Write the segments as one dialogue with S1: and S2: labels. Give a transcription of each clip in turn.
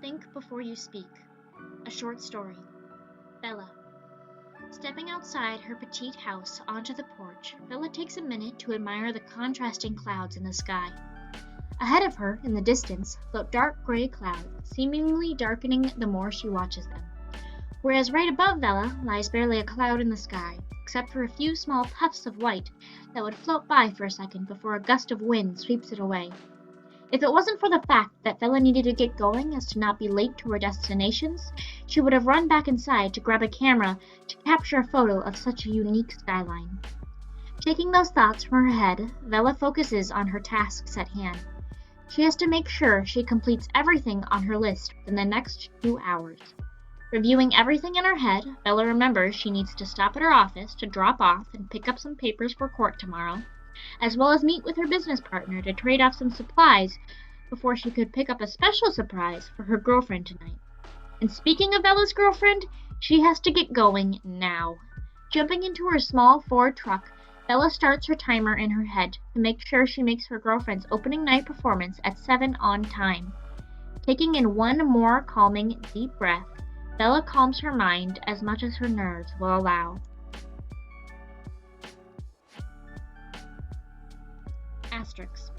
S1: Think before you speak. A short story. Bella. Stepping outside her petite house onto the porch, Bella takes a minute to admire the contrasting clouds in the sky. Ahead of her, in the distance, float dark gray clouds, seemingly darkening the more she watches them. Whereas right above Bella lies barely a cloud in the sky, except for a few small puffs of white that would float by for a second before a gust of wind sweeps it away. If it wasn't for the fact that Bella needed to get going as to not be late to her destinations, she would have run back inside to grab a camera to capture a photo of such a unique skyline. Taking those thoughts from her head, Bella focuses on her tasks at hand. She has to make sure she completes everything on her list within the next 2 hours. Reviewing everything in her head, Bella remembers she needs to stop at her office to drop off and pick up some papers for court tomorrow, as well as meet with her business partner to trade off some supplies before she could pick up a special surprise for her girlfriend tonight. And speaking of Bella's girlfriend, she has to get going now. Jumping into her small Ford truck, Bella starts her timer in her head to make sure she makes her girlfriend's opening night performance at 7 on time. Taking in one more calming, deep breath, Bella calms her mind as much as her nerves will allow. Asterix.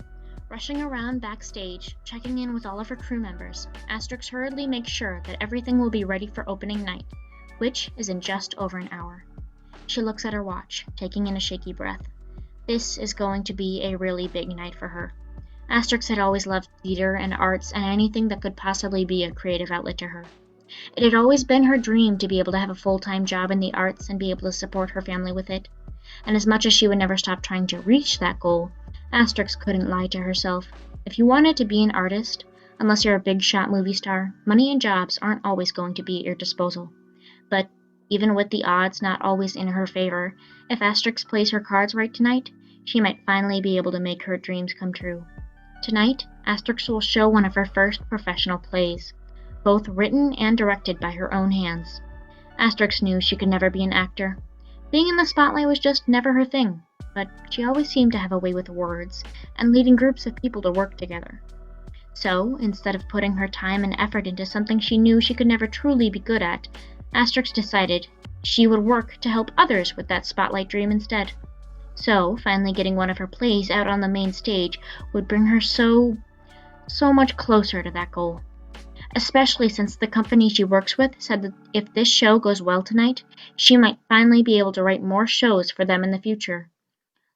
S1: Rushing around backstage, checking in with all of her crew members, Asterix hurriedly makes sure that everything will be ready for opening night, which is in just over an hour. She looks at her watch, taking in a shaky breath. This is going to be a really big night for her. Asterix had always loved theater and arts and anything that could possibly be a creative outlet to her. It had always been her dream to be able to have a full-time job in the arts and be able to support her family with it. And as much as she would never stop trying to reach that goal, Asterix couldn't lie to herself. If you wanted to be an artist, unless you're a big-shot movie star, money and jobs aren't always going to be at your disposal. But even with the odds not always in her favor, if Asterix plays her cards right tonight, she might finally be able to make her dreams come true. Tonight, Asterix will show one of her first professional plays, both written and directed by her own hands. Asterix knew she could never be an actor. Being in the spotlight was just never her thing, but she always seemed to have a way with words and leading groups of people to work together. So, instead of putting her time and effort into something she knew she could never truly be good at, Asterix decided she would work to help others with that spotlight dream instead. So, finally getting one of her plays out on the main stage would bring her so much closer to that goal. Especially since the company she works with said that if this show goes well tonight, she might finally be able to write more shows for them in the future.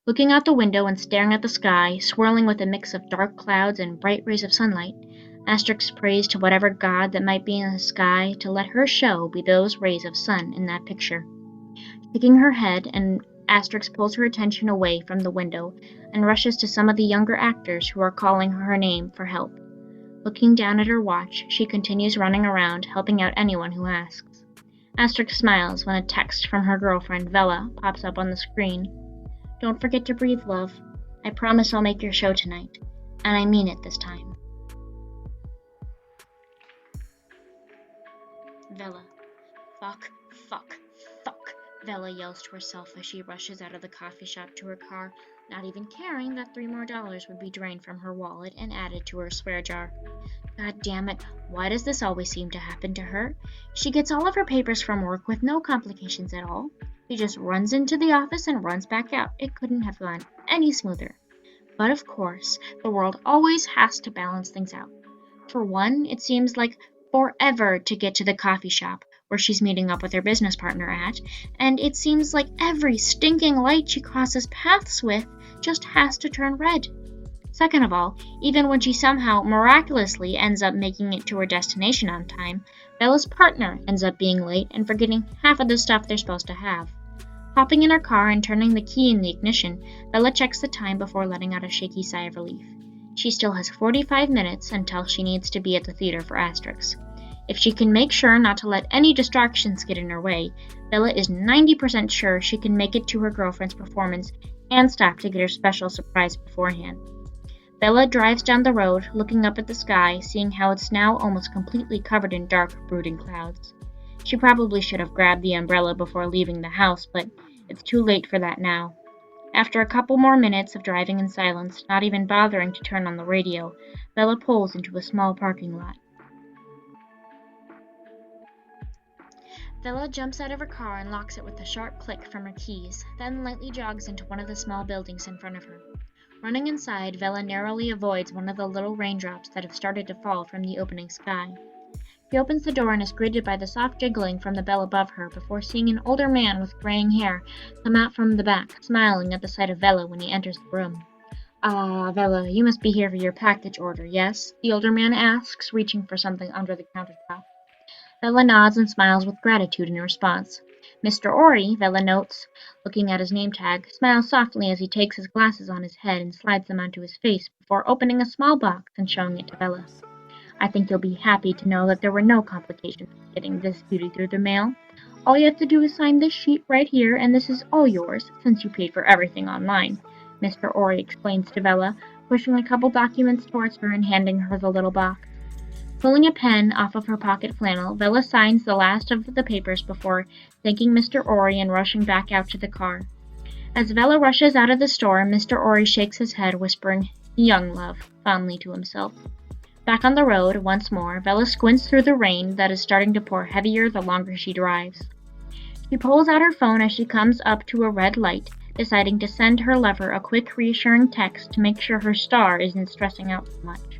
S1: Looking out the window and staring at the sky, swirling with a mix of dark clouds and bright rays of sunlight, Asterix prays to whatever god that might be in the sky to let her show be those rays of sun in that picture. Shaking her head, and Asterix pulls her attention away from the window and rushes to some of the younger actors who are calling her name for help. Looking down at her watch, she continues running around, helping out anyone who asks. Asterix smiles when a text from her girlfriend, Vella, pops up on the screen. Don't forget to breathe, love. I promise I'll make your show tonight. And I mean it this time. Vella. Fuck, fuck, fuck, Vella yells to herself as she rushes out of the coffee shop to her car, not even caring that $3 more would be drained from her wallet and added to her swear jar. God damn it, why does this always seem to happen to her? She gets all of her papers from work with no complications at all. She just runs into the office and runs back out. It couldn't have gone any smoother. But of course, the world always has to balance things out. For one, it seems like forever to get to the coffee shop where she's meeting up with her business partner at, and it seems like every stinking light she crosses paths with just has to turn red. Second of all, even when she somehow miraculously ends up making it to her destination on time, Bella's partner ends up being late and forgetting half of the stuff they're supposed to have. Hopping in her car and turning the key in the ignition, Bella checks the time before letting out a shaky sigh of relief. She still has 45 minutes until she needs to be at the theater for Asterix. If she can make sure not to let any distractions get in her way, Bella is 90% sure she can make it to her girlfriend's performance and stop to get her special surprise beforehand. Bella drives down the road, looking up at the sky, seeing how it's now almost completely covered in dark, brooding clouds. She probably should have grabbed the umbrella before leaving the house, but it's too late for that now. After a couple more minutes of driving in silence, not even bothering to turn on the radio, Bella pulls into a small parking lot. Vella jumps out of her car and locks it with a sharp click from her keys, then lightly jogs into one of the small buildings in front of her. Running inside, Vella narrowly avoids one of the little raindrops that have started to fall from the opening sky. She opens the door and is greeted by the soft jiggling from the bell above her before seeing an older man with graying hair come out from the back, smiling at the sight of Vella when he enters the room. "Ah, Vella, you must be here for your package order, yes?" the older man asks, reaching for something under the countertop. Vella nods and smiles with gratitude in response. Mr. Ori, Vella notes, looking at his name tag, smiles softly as he takes his glasses on his head and slides them onto his face before opening a small box and showing it to Vella. "I think you'll be happy to know that there were no complications with getting this beauty through the mail. All you have to do is sign this sheet right here, and this is all yours, since you paid for everything online," Mr. Ori explains to Vella, pushing a couple documents towards her and handing her the little box. Pulling a pen off of her pocket flannel, Vella signs the last of the papers before thanking Mr. Ori and rushing back out to the car. As Vella rushes out of the store, Mr. Ori shakes his head, whispering, "Young love," fondly to himself. Back on the road, once more, Vella squints through the rain that is starting to pour heavier the longer she drives. She pulls out her phone as she comes up to a red light, deciding to send her lover a quick reassuring text to make sure her star isn't stressing out too much.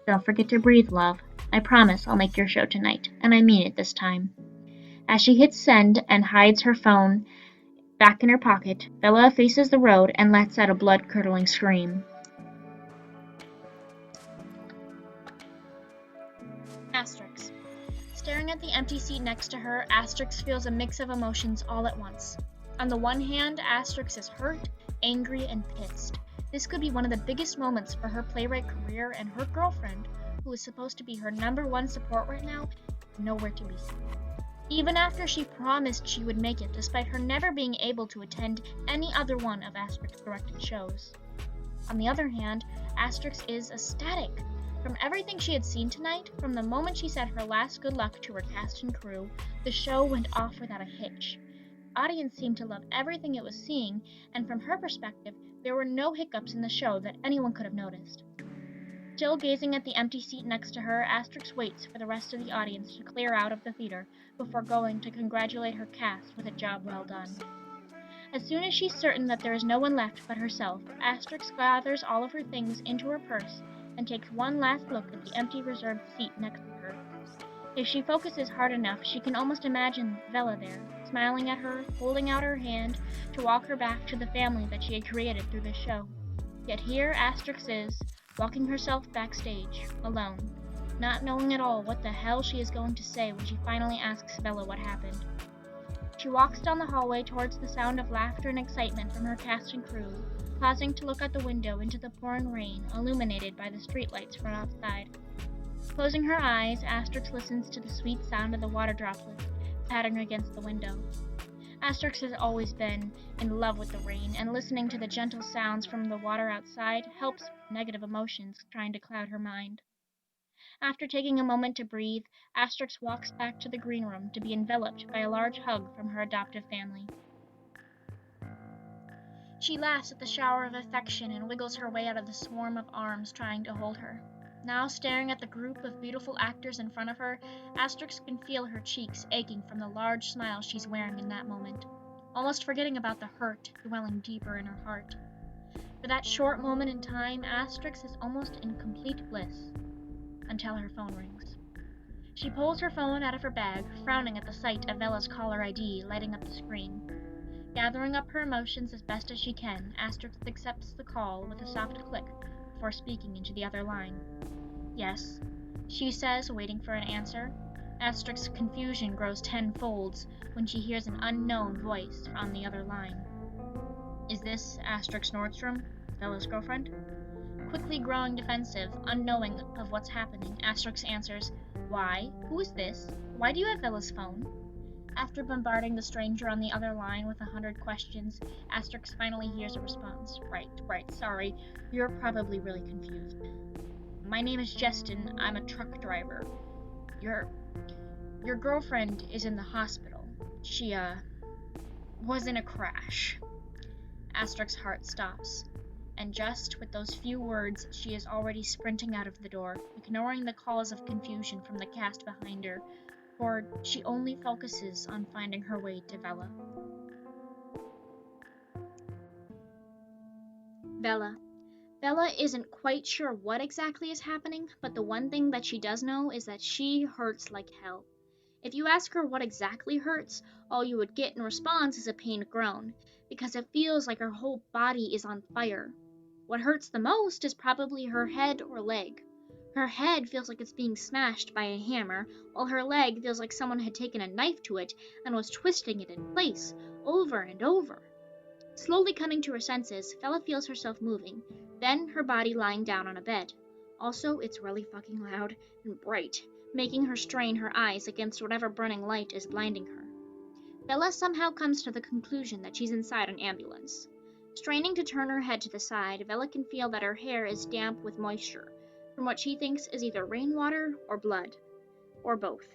S1: "Don't forget to breathe, love. I promise I'll make your show tonight, and I mean it this time." As she hits send and hides her phone back in her pocket, Bella faces the road and lets out a blood-curdling scream. Asterix. Staring at the empty seat next to her, Asterix feels a mix of emotions all at once. On the one hand, Asterix is hurt, angry, and pissed. This could be one of the biggest moments for her playwright career, and her girlfriend, who is supposed to be her #1 support right now, is nowhere to be seen. Even after she promised she would make it, despite her never being able to attend any other one of Asterix's directed shows. On the other hand, Asterix is ecstatic. From everything she had seen tonight, from the moment she said her last good luck to her cast and crew, the show went off without a hitch. The audience seemed to love everything it was seeing, and from her perspective, there were no hiccups in the show that anyone could have noticed. Still gazing at the empty seat next to her, Asterix waits for the rest of the audience to clear out of the theater before going to congratulate her cast with a job well done. As soon as she's certain that there is no one left but herself, Asterix gathers all of her things into her purse and takes one last look at the empty reserved seat next to her. If she focuses hard enough, she can almost imagine Vella there, smiling at her, holding out her hand to walk her back to the family that she had created through the show. Yet here Asterix is, walking herself backstage, alone, not knowing at all what the hell she is going to say when she finally asks Vella what happened. She walks down the hallway towards the sound of laughter and excitement from her cast and crew, pausing to look out the window into the pouring rain, illuminated by the streetlights from outside. Closing her eyes, Asterix listens to the sweet sound of the water droplets pattering against the window. Asterix has always been in love with the rain, and listening to the gentle sounds from the water outside helps negative emotions trying to cloud her mind. After taking a moment to breathe, Asterix walks back to the green room to be enveloped by a large hug from her adoptive family. She laughs at the shower of affection and wiggles her way out of the swarm of arms trying to hold her. Now, staring at the group of beautiful actors in front of her, Asterix can feel her cheeks aching from the large smile she's wearing in that moment, almost forgetting about the hurt dwelling deeper in her heart. For that short moment in time, Asterix is almost in complete bliss, until her phone rings. She pulls her phone out of her bag, frowning at the sight of Vella's caller ID lighting up the screen. Gathering up her emotions as best as she can, Asterix accepts the call with a soft click before speaking into the other line. "Yes," she says, waiting for an answer. Asterix's confusion grows tenfolds when she hears an unknown voice on the other line. "Is this Asterix Nordstrom, Bella's girlfriend?" Quickly growing defensive, unknowing of what's happening, Asterix answers, "Why? Who is this? Why do you have Bella's phone?" After bombarding the stranger on the other line with 100 questions, Asterix finally hears a response. Right, sorry, you're probably really confused. My name is Justin, I'm a truck driver. Your girlfriend is in the hospital. She, was in a crash." Asterix's heart stops, and just with those few words, she is already sprinting out of the door, ignoring the calls of confusion from the cast behind her, cord, she only focuses on finding her way to Vela. Bella isn't quite sure what exactly is happening, but the one thing that she does know is that she hurts like hell. If you ask her what exactly hurts, all you would get in response is a pained groan, because it feels like her whole body is on fire. What hurts the most is probably her head or leg. Her head feels like it's being smashed by a hammer, while her leg feels like someone had taken a knife to it and was twisting it in place, over and over. Slowly coming to her senses, Bella feels herself moving, then her body lying down on a bed. Also, it's really fucking loud and bright, making her strain her eyes against whatever burning light is blinding her. Bella somehow comes to the conclusion that she's inside an ambulance. Straining to turn her head to the side, Bella can feel that her hair is damp with moisture, from what she thinks is either rainwater or blood, or both.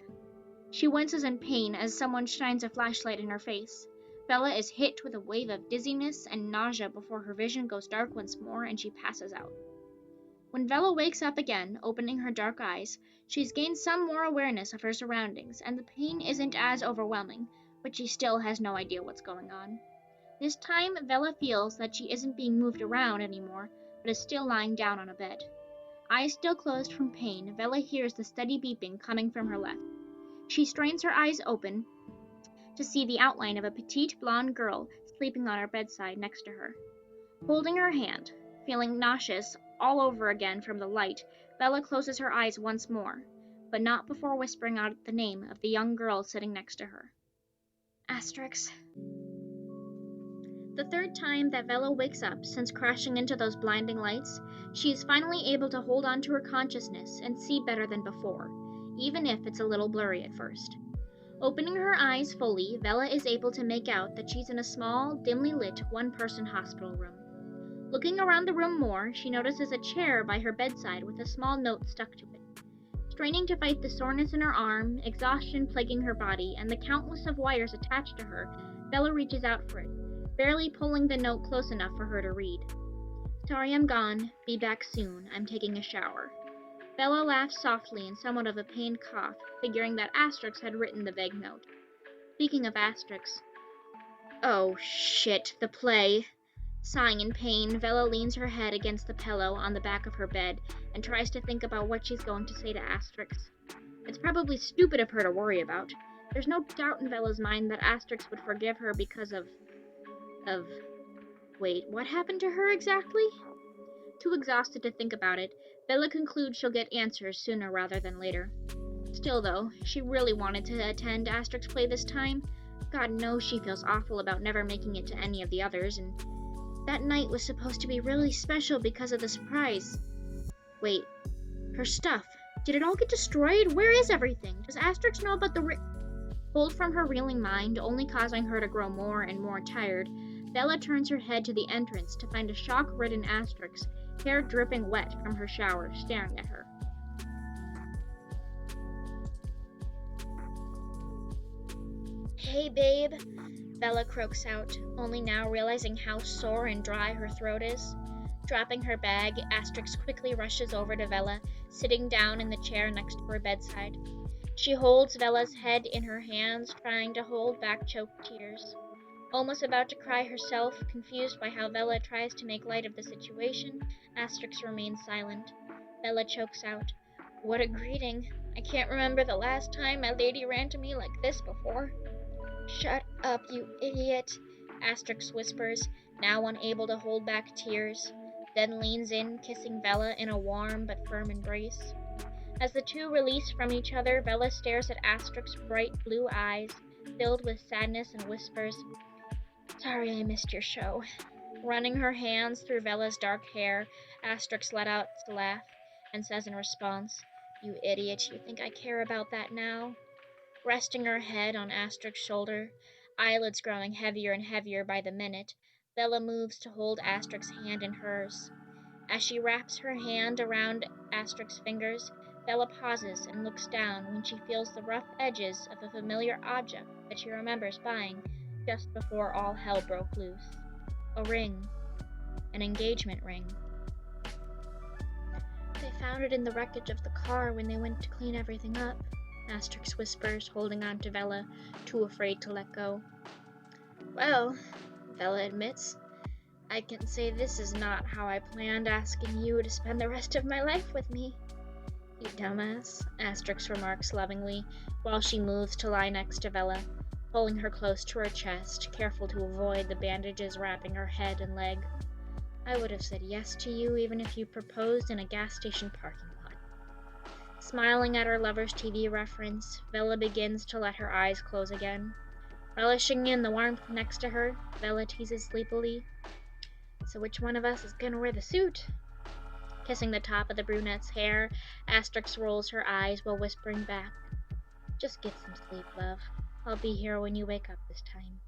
S1: She winces in pain as someone shines a flashlight in her face. Bella is hit with a wave of dizziness and nausea before her vision goes dark once more and she passes out. When Bella wakes up again, opening her dark eyes, she's gained some more awareness of her surroundings, and the pain isn't as overwhelming, but she still has no idea what's going on. This time, Bella feels that she isn't being moved around anymore, but is still lying down on a bed. Eyes still closed from pain, Bella hears the steady beeping coming from her left. She strains her eyes open to see the outline of a petite blonde girl sleeping on her bedside next to her. Holding her hand, feeling nauseous all over again from the light, Bella closes her eyes once more, but not before whispering out the name of the young girl sitting next to her. Asterix. The third time that Bella wakes up since crashing into those blinding lights, she is finally able to hold on to her consciousness and see better than before, even if it's a little blurry at first. Opening her eyes fully, Bella is able to make out that she's in a small, dimly lit, one-person hospital room. Looking around the room more, she notices a chair by her bedside with a small note stuck to it. Straining to fight the soreness in her arm, exhaustion plaguing her body, and the countless of wires attached to her, Bella reaches out for it, barely pulling the note close enough for her to read. Sorry I'm gone. Be back soon. I'm taking a shower. Bella laughs softly in somewhat of a pained cough, figuring that Asterix had written the vague note. Speaking of Asterix. Oh, shit, the play. Sighing in pain, Bella leans her head against the pillow on the back of her bed and tries to think about what she's going to say to Asterix. It's probably stupid of her to worry about. There's no doubt in Bella's mind that Asterix would forgive her because of... Wait, what happened to her exactly? Too exhausted to think about it, Bella concludes she'll get answers sooner rather than later. Still, though, she really wanted to attend Asterix's play this time. God knows she feels awful about never making it to any of the others, and that night was supposed to be really special because of the surprise. Wait, her stuff. Did it all get destroyed? Where is everything? Does Asterix know about the pulled from her reeling mind, only causing her to grow more and more tired, Bella turns her head to the entrance to find a shock-ridden Asterix, hair dripping wet from her shower, staring at her. Hey, babe, Bella croaks out, only now realizing how sore and dry her throat is. Dropping her bag, Asterix quickly rushes over to Bella, sitting down in the chair next to her bedside. She holds Bella's head in her hands, trying to hold back choked tears. Almost about to cry herself, confused by how Bella tries to make light of the situation, Asterix remains silent. Bella chokes out, "What a greeting! I can't remember the last time my lady ran to me like this before." "Shut up, you idiot," Asterix whispers, now unable to hold back tears, then leans in, kissing Bella in a warm but firm embrace. As the two release from each other, Bella stares at Asterix's bright blue eyes, filled with sadness, and whispers, "Sorry I missed your show." Running her hands through Bella's dark hair, Asterix let out a laugh and says in response, "You idiot, you think I care about that now?" Resting her head on Asterix's shoulder, eyelids growing heavier and heavier by the minute, Bella moves to hold Asterix's hand in hers. As she wraps her hand around Asterix's fingers, Bella pauses and looks down when she feels the rough edges of a familiar object that she remembers buying just before all hell broke loose. A ring. An engagement ring. They found it in the wreckage of the car when they went to clean everything up. Asterix whispers, holding on to Vella, too afraid to let go. Well, Vella admits, I can say this is not how I planned asking you to spend the rest of my life with me. You dumbass, Asterix remarks lovingly, while she moves to lie next to Vella, pulling her close to her chest, careful to avoid the bandages wrapping her head and leg. I would have said yes to you even if you proposed in a gas station parking lot. Smiling at her lover's TV reference, Vella begins to let her eyes close again. Relishing in the warmth next to her, Vella teases sleepily, So which one of us is gonna wear the suit? Kissing the top of the brunette's hair, Asterix rolls her eyes while whispering back, Just get some sleep, love. I'll be here when you wake up this time.